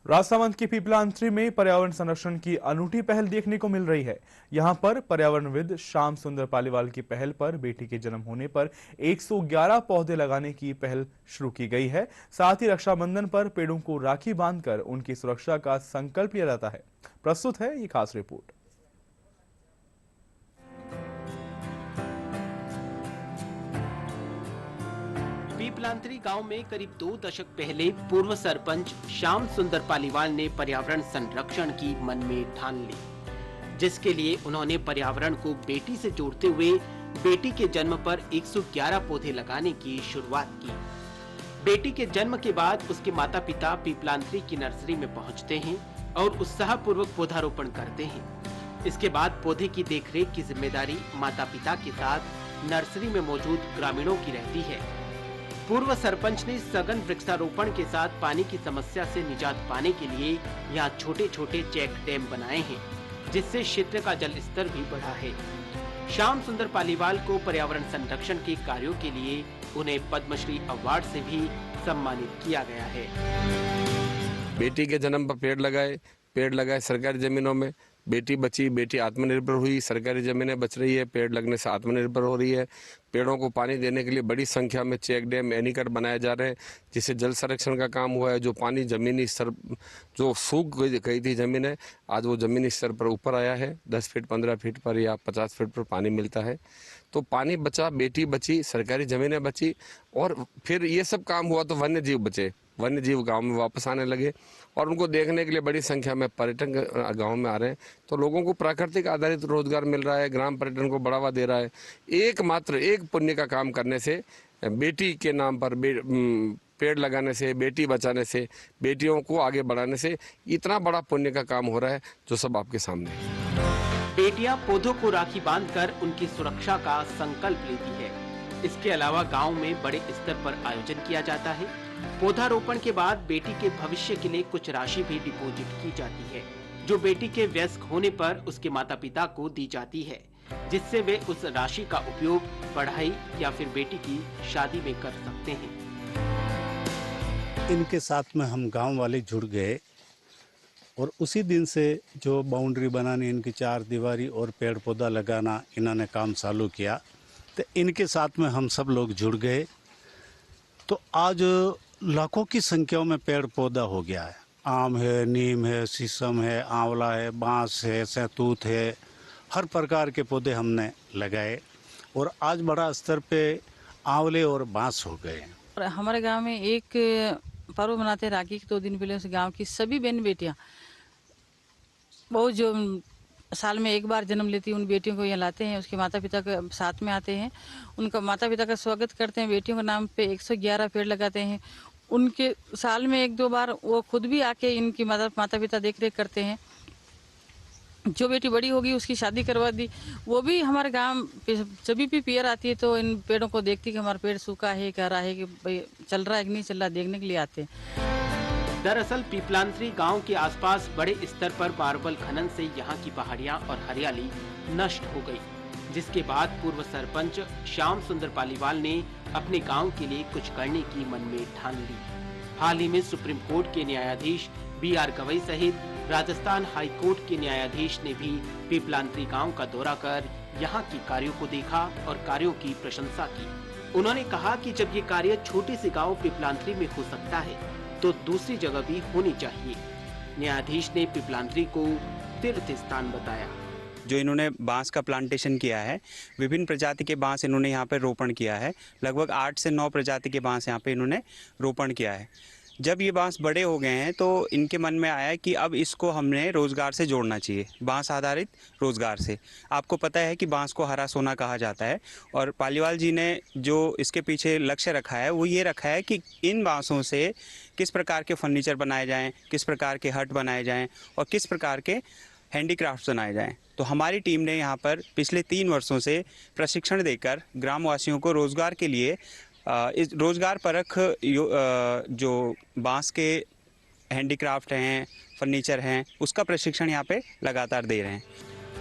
राजसमंद की पीपलांत्री में पर्यावरण संरक्षण की अनूठी पहल देखने को मिल रही है। यहां पर पर्यावरणविद श्याम सुंदर पालीवाल की पहल पर बेटी के जन्म होने पर 111 पौधे लगाने की पहल शुरू की गई है। साथ ही रक्षाबंधन पर पेड़ों को राखी बांधकर उनकी सुरक्षा का संकल्प लिया जाता है। प्रस्तुत है ये खास रिपोर्ट। पीपलांत्री गांव में करीब 2 दशक पहले पूर्व सरपंच श्याम सुंदर पालीवाल ने पर्यावरण संरक्षण की मन में ठान ली, जिसके लिए उन्होंने पर्यावरण को बेटी से जोड़ते हुए बेटी के जन्म पर 111 पौधे लगाने की शुरुआत की। बेटी के जन्म के बाद उसके माता पिता पीपलांत्री की नर्सरी में पहुंचते हैं और उत्साहपूर्वक पौधारोपण करते हैं। इसके बाद पौधे की देखरेख की जिम्मेदारी माता पिता के साथ नर्सरी में मौजूद ग्रामीणों की रहती है। पूर्व सरपंच ने सघन वृक्षारोपण के साथ पानी की समस्या से निजात पाने के लिए यहाँ छोटे छोटे चेक डैम बनाए हैं, जिससे क्षेत्र का जल स्तर भी बढ़ा है। श्याम सुंदर पालीवाल को पर्यावरण संरक्षण के कार्यों के लिए उन्हें पद्मश्री अवार्ड से भी सम्मानित किया गया है। बेटी के जन्म पर पेड़ लगाए सरकारी जमीनों में। बेटी बची, बेटी आत्मनिर्भर हुई, सरकारी जमीनें बच रही है, पेड़ लगने से आत्मनिर्भर हो रही है। पेड़ों को पानी देने के लिए बड़ी संख्या में चेक डैम, एनीकट बनाए जा रहे हैं, जिससे जल संरक्षण का काम हुआ है। जो पानी जमीनी स्तर जो सूख गई थी जमीनें, आज वो जमीनी स्तर पर ऊपर आया है। 10 फीट 15 फीट पर या 50 फीट पर पानी मिलता है। तो पानी बचा, बेटी बची, सरकारी जमीनें बची, और फिर ये सब काम हुआ तो वन्य जीव बचे। वन्य जीव गांव में वापस आने लगे और उनको देखने के लिए बड़ी संख्या में पर्यटन गांव में आ रहे हैं। तो लोगों को प्राकृतिक आधारित रोजगार मिल रहा है, ग्राम पर्यटन को बढ़ावा दे रहा है। एक पुण्य का काम करने से, बेटी के नाम पर पेड़ लगाने से, बेटी बचाने से, बेटियों को आगे बढ़ाने से इतना बड़ा पुण्य का काम हो रहा है, जो सब आपके सामने है। बेटियां पौधों को राखी बांधकर उनकी सुरक्षा का संकल्प लेती है। इसके अलावा गांव में बड़े स्तर पर आयोजन किया जाता है। पौधारोपण के बाद बेटी के भविष्य के लिए कुछ राशि भी डिपॉजिट की जाती है, जो बेटी के वयस्क होने पर उसके माता पिता को दी जाती है, जिससे वे उस राशि का उपयोग पढ़ाई या फिर बेटी की शादी में कर सकते हैं। इनके साथ में हम गांव वाले जुड़ गए और उसी दिन से जो बाउंड्री बनानी, इनकी 4 दीवारी और पेड़ पौधा लगाना इन्होंने काम चालू किया। तो इनके साथ में हम सब लोग जुड़ गए, तो आज लाखों की संख्या में पेड़ पौधा हो गया है। आम है, नीम है, शीशम है, आंवला है, बांस है, सहतूत है, हर प्रकार के पौधे हमने लगाए और आज बड़ा स्तर पे आंवले और बांस हो गए। हमारे गांव में एक पर्व मनाते हैं राखी के 2 दिन पहले। उस गांव की सभी बहन बेटियां बहुत जो साल में एक बार जन्म लेती उन बेटियों को यहाँ लाते हैं, उसके माता पिता के साथ में आते हैं, उनका माता पिता का स्वागत करते हैं। बेटियों के नाम पे 111 पेड़ लगाते हैं। उनके साल में 1-2 बार वो खुद भी आके इनकी माता पिता देख रेख करते हैं। जो बेटी बड़ी होगी उसकी शादी करवा दी। वो भी हमारे गांव जब भी पियर आती है तो इन पेड़ों को देखती कि हमारा पेड़ सूखा है, कह रहा है कि भाई चल रहा है कि नहीं चल रहा, देखने के लिए आते हैं। दरअसल पीपलांत्री गांव के आसपास बड़े स्तर पर मार्बल खनन से यहाँ की पहाड़ियाँ और हरियाली नष्ट हो गई, जिसके बाद पूर्व सरपंच श्याम सुंदर पालीवाल ने अपने गांव के लिए कुछ करने की मन में ठान ली। हाल ही में सुप्रीम कोर्ट के न्यायाधीश BR गवई सहित राजस्थान हाई कोर्ट के न्यायाधीश ने भी पीपलांत्री गाँव का दौरा कर यहाँ के कार्यों को देखा और कार्यों की प्रशंसा की। उन्होंने कहा कि जब ये कार्य छोटे से गाँव पीपलांत्री में हो सकता है तो दूसरी जगह भी होनी चाहिए। न्यायाधीश ने पीपलांत्री को तीर्थ स्थान बताया। जो इन्होंने बांस का प्लांटेशन किया है, विभिन्न प्रजाति के बांस इन्होंने यहाँ पे रोपण किया है। लगभग 8 से 9 प्रजाति के बांस यहाँ पे इन्होंने रोपण किया है। जब ये बांस बड़े हो गए हैं तो इनके मन में आया कि अब इसको हमने रोज़गार से जोड़ना चाहिए, बांस आधारित रोज़गार से। आपको पता है कि बांस को हरा सोना कहा जाता है, और पालीवाल जी ने जो इसके पीछे लक्ष्य रखा है वो ये रखा है कि इन बांसों से किस प्रकार के फर्नीचर बनाए जाएं, किस प्रकार के हट बनाए जाएं और किस प्रकार के हैंडीक्राफ्ट्स बनाए जाएं। तो हमारी टीम ने यहाँ पर पिछले 3 वर्षों से प्रशिक्षण देकर ग्रामवासियों को रोज़गार के लिए इस रोज़गार परख जो बांस के हैंडीक्राफ्ट हैं, फर्नीचर हैं, उसका प्रशिक्षण यहाँ पे लगातार दे रहे हैं।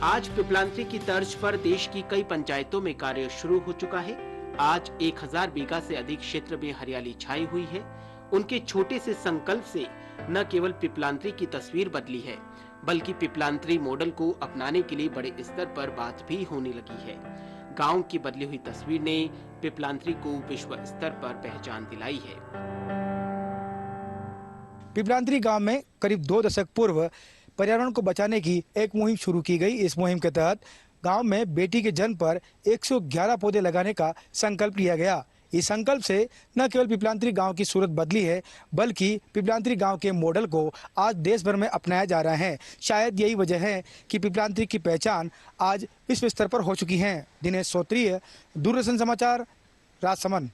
आज पीपलांत्री की तर्ज पर देश की कई पंचायतों में कार्य शुरू हो चुका है। आज 1000 बीघा से अधिक क्षेत्र में हरियाली छाई हुई है। उनके छोटे से संकल्प से न केवल पिपलांत्री की तस्वीर बदली है, बल्कि पिपलांत्री मॉडल को अपनाने के लिए बड़े स्तर पर बात भी होने लगी है। गांव की बदली हुई तस्वीर ने पिपलांत्री को विश्व स्तर पर पहचान दिलाई है। पिपलांत्री गांव में करीब 2 दशक पूर्व पर्यावरण को बचाने की एक मुहिम शुरू की गई। इस मुहिम के तहत गांव में बेटी के जन्म पर 111 पौधे लगाने का संकल्प लिया गया। इस संकल्प से न केवल पिपलांत्री गांव की सूरत बदली है, बल्कि पिपलांत्री गांव के मॉडल को आज देश भर में अपनाया जा रहा है। शायद यही वजह है कि पिपलांत्री की पहचान आज विश्व स्तर पर हो चुकी है। दिनेश सोत्रीय, दूरदर्शन समाचार, राजसमंद।